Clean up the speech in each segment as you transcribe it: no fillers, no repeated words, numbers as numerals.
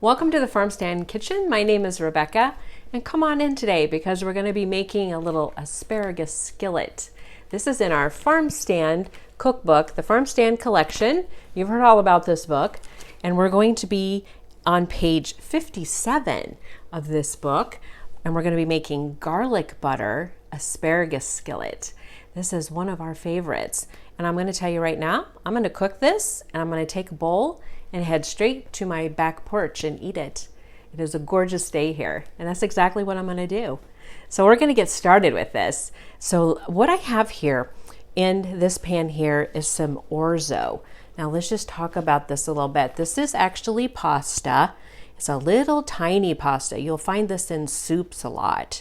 Welcome to the Farm Stand Kitchen. My name is Rebecca, and come on in today because we're going to be making a little asparagus skillet. This is in our Farm Stand cookbook, the Farm Stand collection. You've heard all about this book, and we're going to be on page 57 of this book, and we're going to be making garlic butter asparagus skillet. This is one of our favorites, and I'm going to tell you right now, I'm going to cook this, and I'm going to take a bowl and head straight to my back porch and eat it. It is a gorgeous day here, and that's exactly what I'm going to do. So we're going to get started with this. So what I have here in this pan here is some orzo. Now let's just talk about this a little bit. This is actually pasta. It's a little tiny pasta. You'll find this in soups a lot.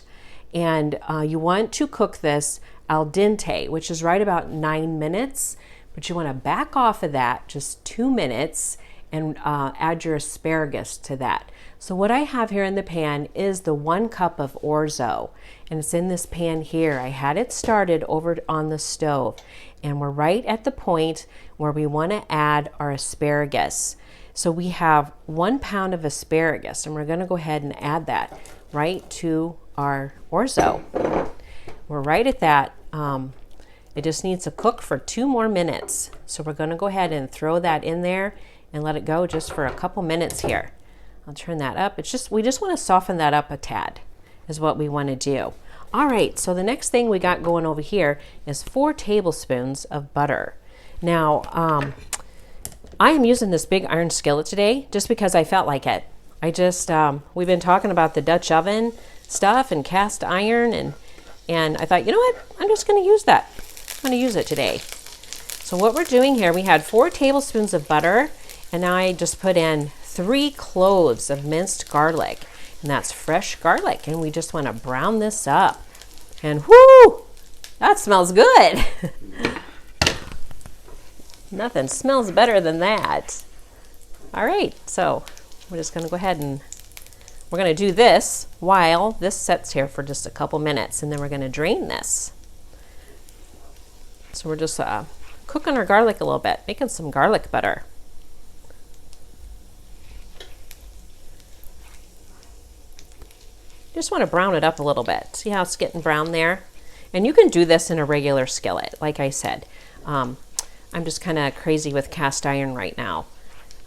And you want to cook this al dente, which is right about 9 minutes, but you want to back off of that just 2 minutes and add your asparagus to that. So what I have here in the pan is the 1 cup of orzo, and it's in this pan here. I had it started over on the stove, and we're right at the point where we want to add our asparagus. So we have 1 pound of asparagus, and we're going to go ahead and add that right to our orzo. We're right at that. It just needs to cook for 2 more minutes. So we're going to go ahead and throw that in there and let it go just for a couple minutes here. I'll turn that up. We just want to soften that up a tad is what we want to do. All right, so the next thing we got going over here is 4 tablespoons of butter. Now, I am using this big iron skillet today just because I felt like it. We've been talking about the Dutch oven stuff and cast iron, and I thought, you know what? I'm just going to use that. I'm going to use it today. So what we're doing here, we had 4 tablespoons of butter, and now I just put in 3 cloves of minced garlic, and that's fresh garlic, and we just want to brown this up. And whoo, that smells good. Nothing smells better than that. All right, so we're just going to go ahead and we're going to do this while this sets here for just a couple minutes, and then we're going to drain this. So we're just cooking our garlic a little bit, making some garlic butter. Just want to brown it up a little bit. See how it's getting brown there? And you can do this in a regular skillet, like I said. I'm just kind of crazy with cast iron right now.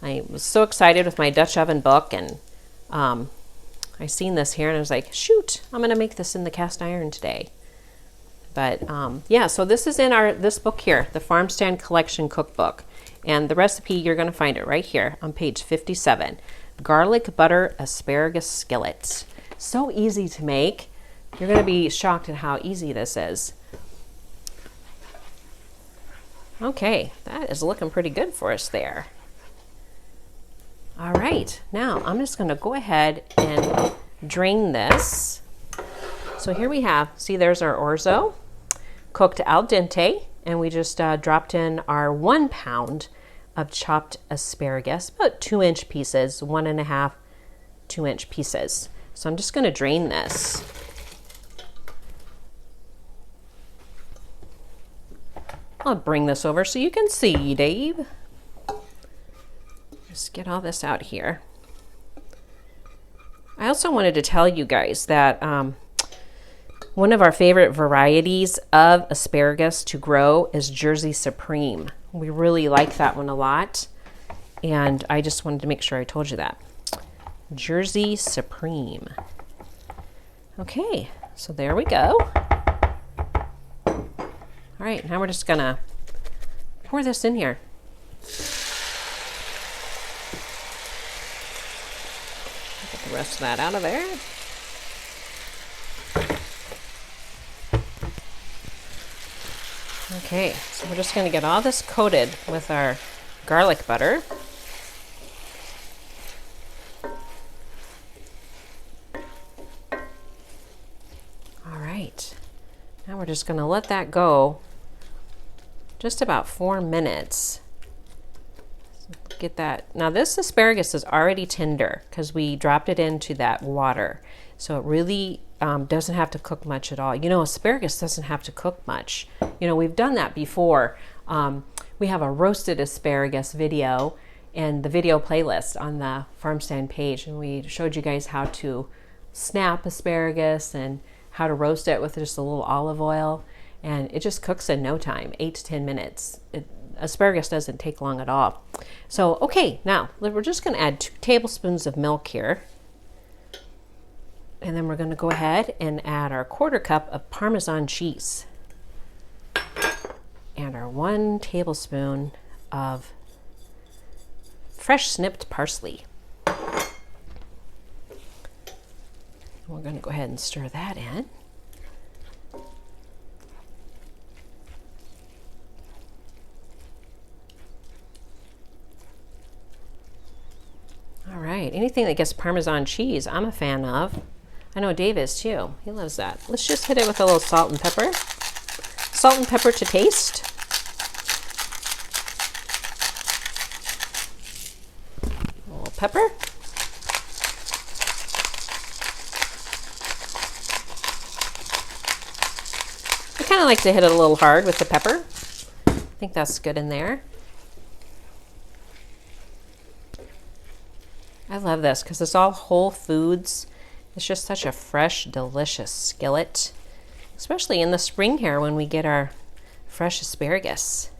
I was so excited with my Dutch oven book, and I seen this here and I was like, shoot, I'm going to make this in the cast iron today. But yeah, so this is in this book here, the Farm Stand Collection Cookbook. And the recipe, you're going to find it right here on page 57. Garlic butter asparagus skillet. So easy to make. You're going to be shocked at how easy this is. Okay, that is looking pretty good for us there. All right, now I'm just going to go ahead and drain this. So here we have, see, there's our orzo, cooked al dente, and we just dropped in our 1 pound of chopped asparagus, about 2-inch pieces, 1.5 2-inch pieces. So I'm just going to drain this. I'll bring this over so you can see, Dave. Just get all this out here. I also wanted to tell you guys that one of our favorite varieties of asparagus to grow is Jersey Supreme. We really like that one a lot, and I just wanted to make sure I told you that. Jersey Supreme. Okay, so there we go. All right, now we're just gonna pour this in here. Get the rest of that out of there. Okay, so we're just gonna get all this coated with our garlic butter. Now we're just going to let that go just about 4 minutes. Get that. Now this asparagus is already tender because we dropped it into that water. So it really doesn't have to cook much at all. You know, asparagus doesn't have to cook much. You know, we've done that before. We have a roasted asparagus video, in the video playlist on the farm stand page, and we showed you guys how to snap asparagus and how to roast it with just a little olive oil, and it just cooks in no time, 8 to 10 minutes. Asparagus doesn't take long at all. So okay, now we're just going to add 2 tablespoons of milk here, and then we're going to go ahead and add our 1/4 cup of Parmesan cheese and our 1 tablespoon of fresh snipped parsley. We're going to go ahead and stir that in. All right, anything that gets Parmesan cheese, I'm a fan of. I know Dave is too. He loves that. Let's just hit it with a little salt and pepper. Salt and pepper to taste. A little pepper. I kind of like to hit it a little hard with the pepper. I think that's good in there. I love this because it's all whole foods. It's just such a fresh, delicious skillet, especially in the spring here when we get our fresh asparagus.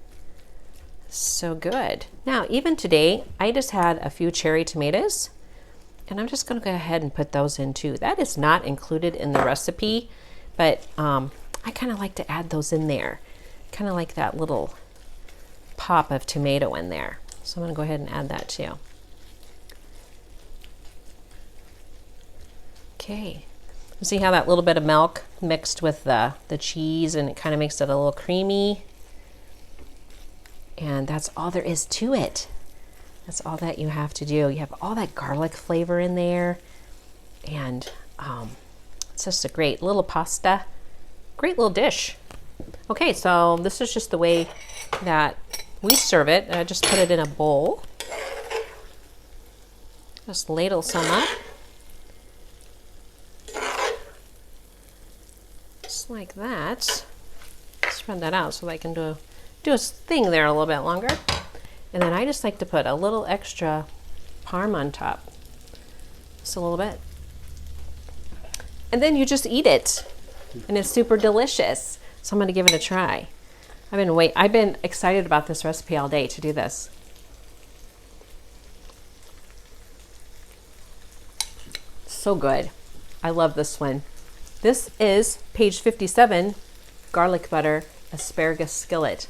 So good. Now, even today, I just had a few cherry tomatoes, and I'm just going to go ahead and put those in too. That is not included in the recipe, but I kind of like to add those in there. Kind of like that little pop of tomato in there. So I'm going to go ahead and add that too. Okay, see how that little bit of milk mixed with the cheese, and it kind of makes it a little creamy. And that's all there is to it. That's all that you have to do. You have all that garlic flavor in there, and it's just a great little pasta, great little dish. Okay, so this is just the way that we serve it. I just put it in a bowl. Just ladle some up. Like that. Spread that out so that I can do a thing there a little bit longer. And then I just like to put a little extra parm on top, just a little bit, and then you just eat it, and it's super delicious. So I'm going to give it a try. I've been excited about this recipe all day to do this. So good. I love this one. This is page 57, garlic butter asparagus skillet.